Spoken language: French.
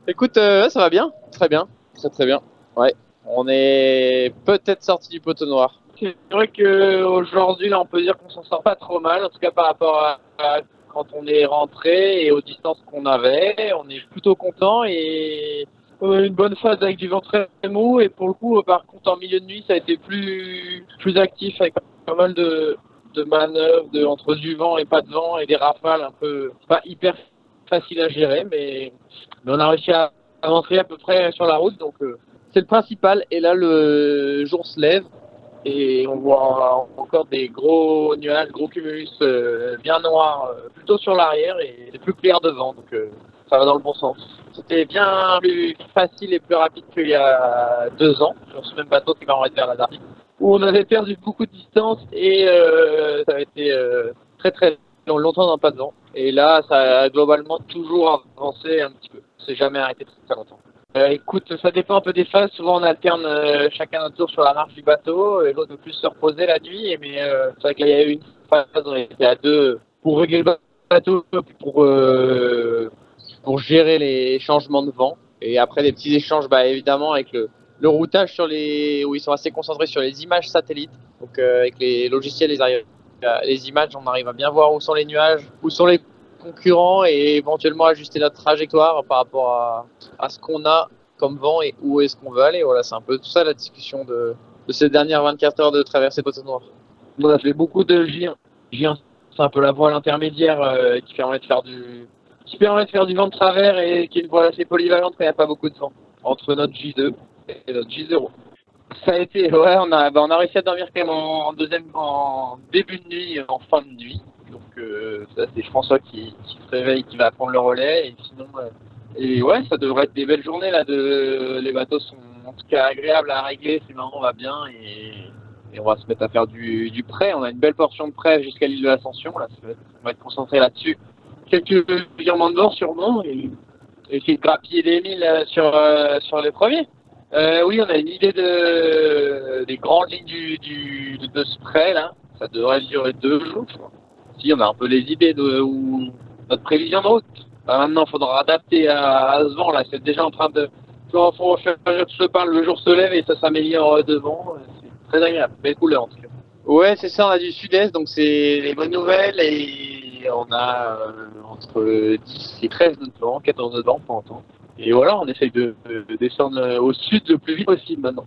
Écoute, ça va bien, très bien, très très bien. Ouais, on est peut-être sorti du poteau noir. C'est vrai qu'aujourd'hui, là, on peut dire qu'on s'en sort pas trop mal, en tout cas par rapport à quand on est rentré et aux distances qu'on avait. On est plutôt content et on a eu une bonne phase avec du vent très mou. Et pour le coup, par contre, en milieu de nuit, ça a été plus actif avec pas mal de manœuvres entre du vent et pas de vent et des rafales un peu pas hyper faciles à gérer, mais on a réussi à avancer à peu près sur la route. Donc, C'est le principal, et là le jour se lève. et on voit encore des gros nuages, gros cumulus bien noirs, plutôt sur l'arrière et c'est plus clair devant, donc ça va dans le bon sens. C'était bien plus facile et plus rapide qu'il y a 2 ans sur ce même bateau qui va en être vers l'Antarctique, où on avait perdu beaucoup de distance et ça avait été très longtemps dans pas de vent. Et là, ça a globalement toujours avancé un petit peu. C'est jamais arrêté très longtemps. Écoute, ça dépend un peu des phases. Souvent, on alterne chacun notre tour sur la marche du bateau et l'autre veut plus se reposer la nuit. Mais c'est vrai que là, il y a eu une phase où on était à deux pour régler le bateau, Pour gérer les changements de vent. Et après des petits échanges, bah, évidemment, avec le routage où ils sont assez concentrés sur les images satellites. Donc avec les logiciels, les images, on arrive à bien voir où sont les nuages, où sont les concurrents, et éventuellement ajuster notre trajectoire par rapport à ce qu'on a comme vent et où est-ce qu'on veut aller. Voilà, c'est un peu tout ça la discussion de ces dernières 24 heures de traversée poteau noir. on a fait beaucoup de J1. J1, c'est un peu la voile intermédiaire qui permet de faire du vent de travers et qui est une voile assez polyvalente quand il n'y a pas beaucoup de vent entre notre J2 et notre J0. Ça a été, ouais, on a réussi à dormir quand même en début de nuit, en fin de nuit. Donc ça c'est François qui se réveille, qui va prendre le relais. Et sinon, et ouais, ça devrait être des belles journées là. Les bateaux sont en tout cas agréables à régler, c'est marrant, on va bien et on va se mettre à faire du prêt. On a une belle portion de prêt jusqu'à l'île de l'Ascension. Là, on va être concentré là-dessus. Quelques virements de bord sûrement et essayer de grappiller des milles sur les premiers. Oui, on a une idée des grandes lignes de ce prêt, là. Ça devrait durer 2 jours, je crois. Si, on a un peu les idées de où notre prévision de route. Bah, maintenant, il faudra adapter à ce vent, là. C'est déjà en train de. Il faut faire que je te parle, le jour se lève et ça s'améliore devant. C'est très agréable. Belle couleur, en tout cas. Ouais, c'est ça, on a du sud-est, donc c'est les bonnes nouvelles, et on a entre 10 et 13 nœuds de vent, 14 nœuds de vent pour entendre. Et voilà, on essaye de descendre au sud le plus vite possible maintenant.